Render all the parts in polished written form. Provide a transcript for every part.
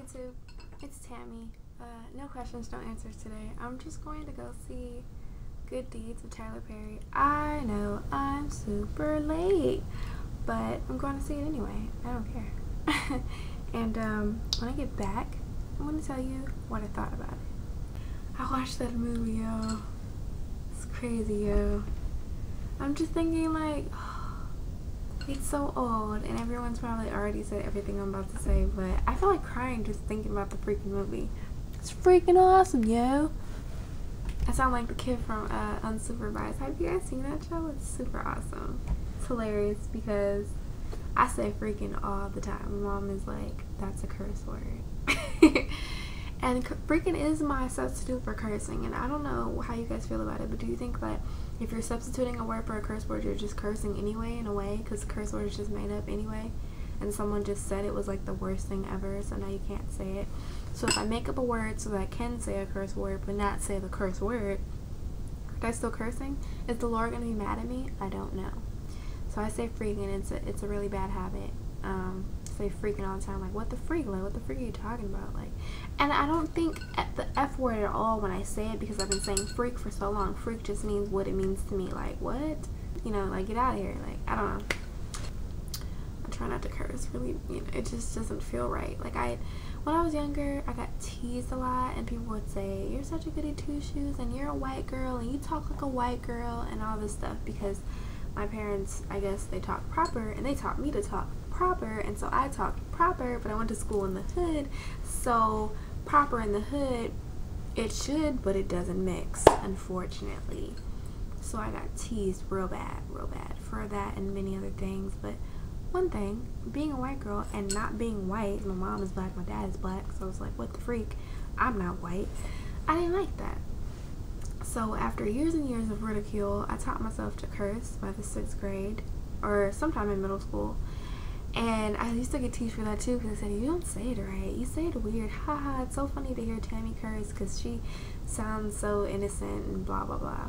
YouTube, it's Tammy. No questions, no answers today. I'm just going to go see Good Deeds with Tyler Perry. I know I'm super late, but I'm going to see it anyway. I don't care. And when I get back, I'm going to tell you what I thought about it. I watched that movie, yo. It's crazy, yo. I'm just thinking like, it's so old, and everyone's probably already said everything I'm about to say, but I feel like crying just thinking about the freaking movie. It's freaking awesome, yo. I sound like the kid from Unsupervised. Have you guys seen that show? It's super awesome. It's hilarious because I say freaking all the time. My mom is like, that's a curse word. And freaking is my substitute for cursing, and I don't know how you guys feel about it, but do you think that if you're substituting a word for a curse word, you're just cursing anyway, in a way, because the curse word is just made up anyway, and someone just said it was like the worst thing ever, so now you can't say it. So if I make up a word so that I can say a curse word but not say the curse word, are I still cursing? Is the Lord gonna be mad at me? I don't know. So I say freaking. It's a really bad habit. Say freaking all the time, like what the freak, like what the freak are you talking about, like, and I don't think the F word at all when I say it, because I've been saying freak for so long. Freak just means what it means to me, like what, you know, like get out of here, like I don't know. I try not to curse, really, you know, it just doesn't feel right. Like when I was younger, I got teased a lot, and people would say you're such a goody two shoes, and you're a white girl, and you talk like a white girl, and all this stuff, because my parents, I guess, they talk proper, and they taught me to talk proper, and so I talked proper, but I went to school in the hood, so proper in the hood, it should, but it doesn't mix, unfortunately. So I got teased real bad for that and many other things. But one thing, being a white girl and not being white, my mom is black, my dad is black, so I was like, what the freak, I'm not white. I didn't like that. So after years and years of ridicule, I taught myself to curse by the 6th grade, or sometime in middle school. And I used to get teased for that too, because they said, you don't say it right, you say it weird, haha, it's so funny to hear Tammy curse because she sounds so innocent and blah blah blah.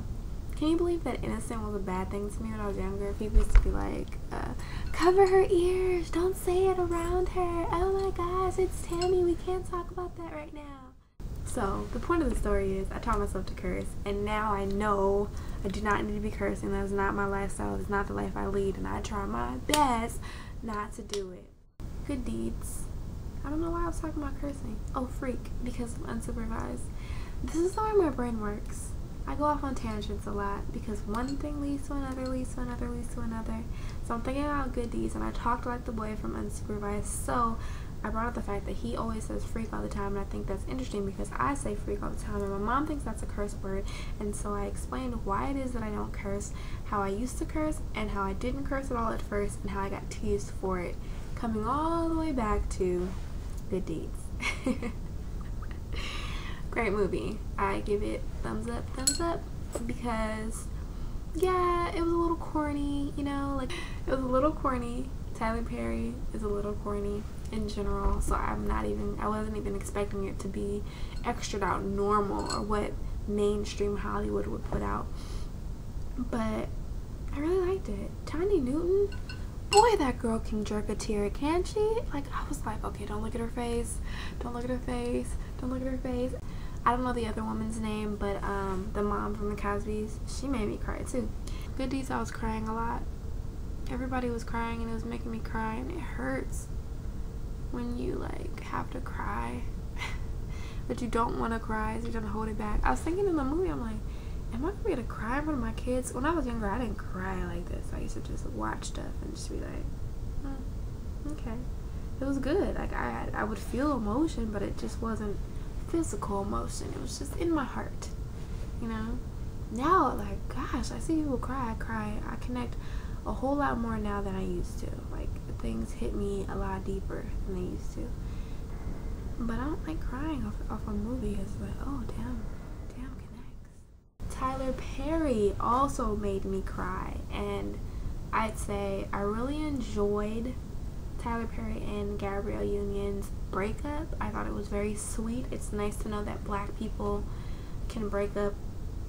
Can you believe that innocent was a bad thing to me when I was younger? People used to be like, cover her ears, don't say it around her, oh my gosh, it's Tammy, we can't talk about that right now. So the point of the story is I taught myself to curse, and now I know I do not need to be cursing. That's not my lifestyle, it's not the life I lead, and I try my best not to do it. Good Deeds. I don't know why I was talking about cursing. Oh, freak, because I'm unsupervised. This is the way my brain works. I go off on tangents a lot because one thing leads to another, leads to another, leads to another. So I'm thinking about Good Deeds, and I talked like the boy from Unsupervised, so I brought up the fact that he always says freak all the time, and I think that's interesting because I say freak all the time, and my mom thinks that's a curse word, and so I explained why it is that I don't curse, how I used to curse, and how I didn't curse at all at first, and how I got teased for it, coming all the way back to Good Deeds. Great movie. I give it thumbs up, because yeah, it was a little corny, you know, like it was a little corny. Tyler Perry is a little corny in general, so I wasn't even expecting it to be extra out normal or what mainstream Hollywood would put out, but I really liked it. Tiny Newton, boy, that girl can jerk a tear, can't she? Like, I was like, okay, don't look at her face, don't look at her face, don't look at her face. I don't know the other woman's name, but the mom from the Cosbys, she made me cry too. Good Deeds, I was crying a lot. Everybody was crying, and it was making me cry, and it hurts when you like have to cry but you don't want to cry, so you don't hold it back. I was thinking in the movie, I'm like, am I gonna be able to cry in front of my kids? When I was younger, I didn't cry like this. I used to just watch stuff and just be like, okay. It was good. Like I would feel emotion, but it just wasn't physical emotion. It was just in my heart, you know. Now, like, gosh, I see people cry. I connect a whole lot more now than I used to. Like, things hit me a lot deeper than they used to. But I don't like crying off a movie. It's like, oh, damn connects. Tyler Perry also made me cry, and I'd say I really enjoyed Tyler Perry and Gabrielle Union's breakup. I thought it was very sweet. It's nice to know that black people can break up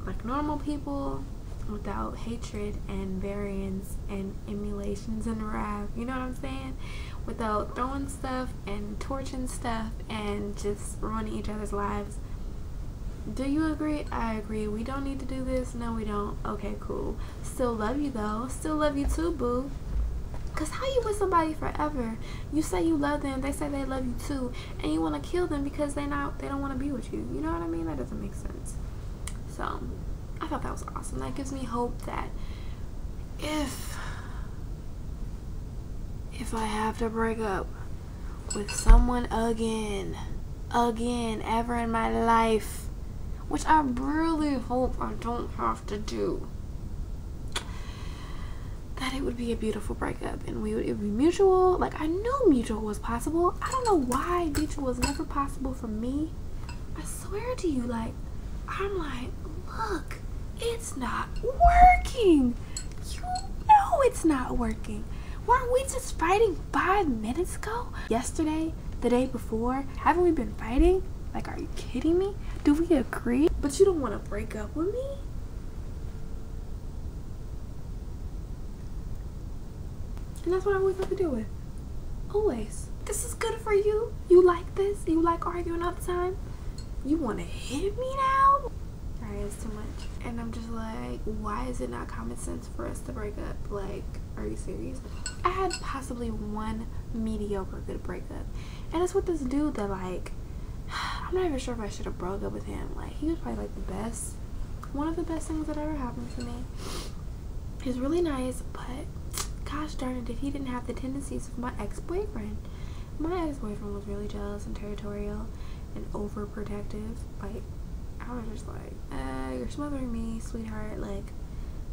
like normal people without hatred and variance and emulations and wrath, you know what I'm saying? without throwing stuff and torching stuff and just ruining each other's lives. Do you agree? I agree. We don't need to do this. No, we don't. Okay, cool. Still love you though. Still love you too, boo. Cause how you with somebody forever? You say you love them, they say they love you too, and you want to kill them because they don't want to be with you. You know what I mean? That doesn't make sense. So I thought that was awesome. That gives me hope that if I have to break up with someone again, ever in my life, which I really hope I don't have to do, that it would be a beautiful breakup, and it would be mutual. Like, I knew mutual was possible. I don't know why mutual was never possible for me. I swear to you, like, I'm like, look, it's not working. You know it's not working. Weren't we just fighting 5 minutes ago? Yesterday, the day before, haven't we been fighting? Like, are you kidding me? Do we agree? But you don't want to break up with me? And that's what I always have to deal with. Always. This is good for you? You like this? You like arguing all the time? You want to hit me now? Alright, it's too much. And I'm just like, why is it not common sense for us to break up? Like, are you serious? I had possibly one mediocre good breakup. And it's with this dude that, like, I'm not even sure if I should have broke up with him. Like, he was probably like the best, one of the best things that ever happened to me. He's really nice, but gosh darn it, if he didn't have the tendencies of my ex-boyfriend. My ex-boyfriend was really jealous and territorial and overprotective. Like, I was just like, you're smothering me, sweetheart. Like,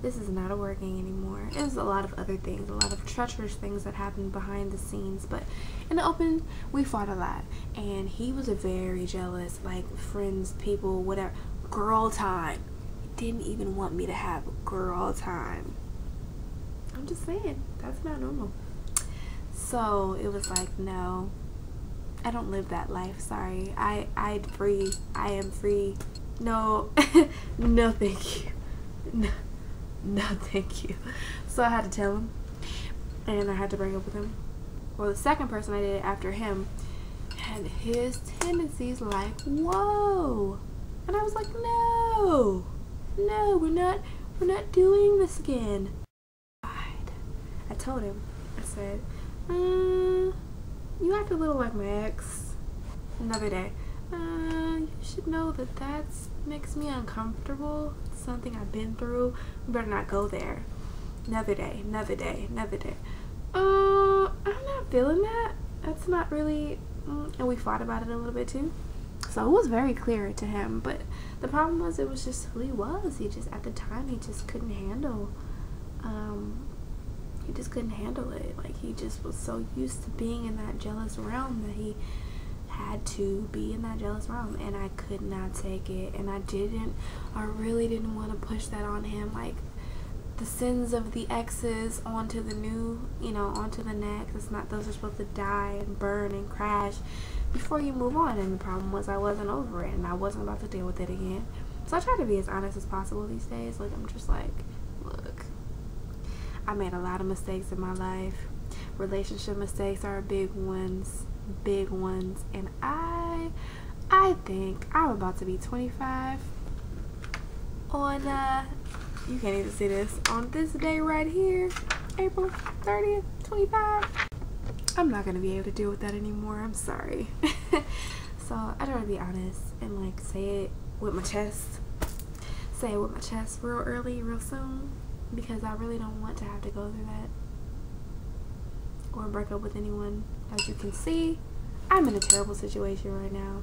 this is not working anymore. It was a lot of other things, a lot of treacherous things that happened behind the scenes, but in the open, we fought a lot. And he was a very jealous, like, friends, people, whatever, girl time. He didn't even want me to have girl time. I'm just saying, that's not normal. So it was like, no, I don't live that life. Sorry. I am free. No, no, thank you. No, thank you. So I had to tell him, and I had to break up with him. Well, the second person I did after him had his tendencies like, whoa, and I was like, no, we're not doing this again. I told him, I said, you act a little like my ex. Another day, you should know that makes me uncomfortable. It's something I've been through. We better not go there. Another day. I'm not feeling that. That's not really, and we fought about it a little bit too. So it was very clear to him, but the problem was it was just who he was. He just, at the time, he just couldn't handle, it. Like, he just was so used to being in that jealous realm that he had to be in that jealous realm, and I could not take it, and I really didn't want to push that on him, like the sins of the exes onto the new, onto the next. It's not, those are supposed to die and burn and crash before you move on, and the problem was I wasn't over it, and I wasn't about to deal with it again. So I try to be as honest as possible these days. Like, I'm just like, look, I made a lot of mistakes in my life. Relationship mistakes are big ones, and I think I'm about to be 25 on you can't even see this, on this day right here, April 30th, 25. I'm not gonna be able to deal with that anymore. I'm sorry. So I try to be honest and, like, say it with my chest real early, real soon, because I really don't want to have to go through that or break up with anyone. As you can see, I'm in a terrible situation right now.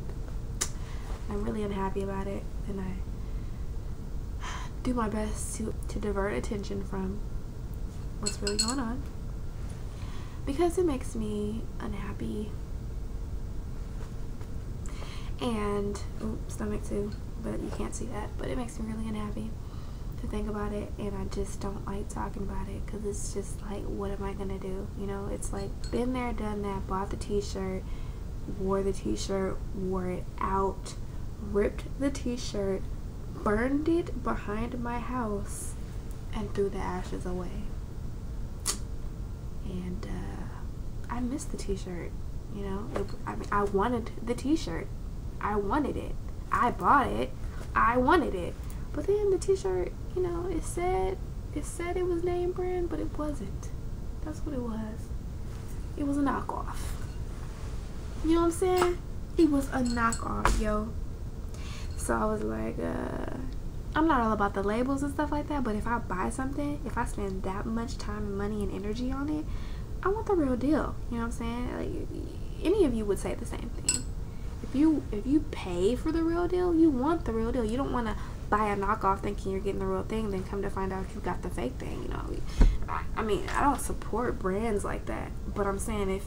I'm really unhappy about it, and I do my best to divert attention from what's really going on, because it makes me unhappy. And stomach too, but you can't see that, but it makes me really unhappy to think about it, and I just don't like talking about it, because it's just like, what am I gonna do? It's like, been there, done that, bought the t-shirt, wore the t-shirt, wore it out, ripped the t-shirt, burned it behind my house, and threw the ashes away. And I missed the t-shirt, you know. I mean, I wanted the t-shirt. I wanted it. I bought it. I wanted it. But then the t-shirt, you know, it said it was name brand, but it wasn't. That's what it was. It was a knockoff. You know what I'm saying? It was a knockoff, yo. So I was like, I'm not all about the labels and stuff like that, but if I buy something, if I spend that much time and money and energy on it, I want the real deal. You know what I'm saying? Like, any of you would say the same thing. If you pay for the real deal, you want the real deal. You don't want to buy a knockoff thinking you're getting the real thing, then come to find out you got the fake thing. You know, I mean, I don't support brands like that, but I'm saying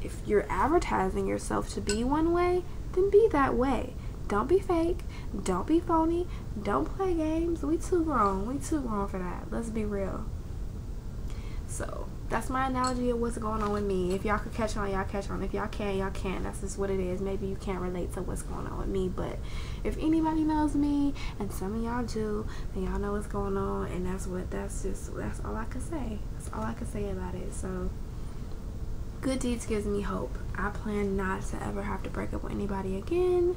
if you're advertising yourself to be one way, then be that way. Don't be fake. Don't be phony. Don't play games. We too grown. We too grown for that. Let's be real. So that's my analogy of what's going on with me. If y'all could catch on, y'all catch on. If y'all can, y'all can. That's just what it is. Maybe you can't relate to what's going on with me, but if anybody knows me, and some of y'all do, then y'all know what's going on, and that's all I can say. That's all I can say about it. So good deeds gives me hope. I plan not to ever have to break up with anybody again.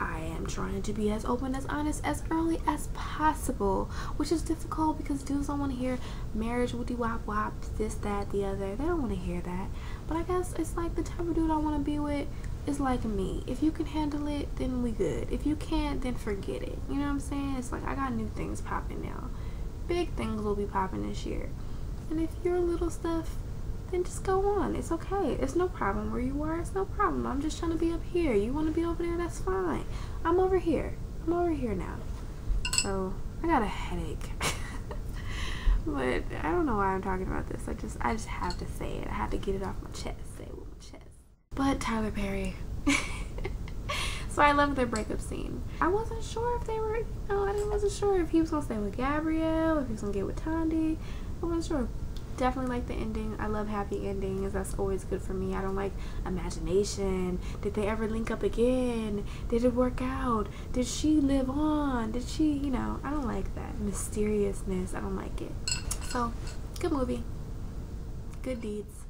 I am trying to be as open, as honest, as early as possible, which is difficult because dudes don't want to hear marriage, woody wop wop, this, that, the other. They don't want to hear that. But I guess it's like the type of dude I want to be with is like me. If you can handle it, then we good. If you can't, then forget it. You know what I'm saying? It's like I got new things popping now. Big things will be popping this year. And if your little stuff, then just go on. It's okay. It's no problem where you are. It's no problem. I'm just trying to be up here. You want to be over there? That's fine. I'm over here. I'm over here now. So I got a headache. But I don't know why I'm talking about this. I just have to say it. I have to get it off my chest. Say it with my chest. But Tyler Perry. So I love their breakup scene. I wasn't sure if they were, you know, I wasn't sure if he was gonna stay with Gabrielle, if he was gonna get with Tandy. I wasn't sure. Definitely like the ending. I love happy endings. That's always good for me. I don't like imagination. Did they ever link up again? Did it work out? Did she live on? Did she, you know, I don't like that mysteriousness. I don't like it. So, good movie. Good deeds.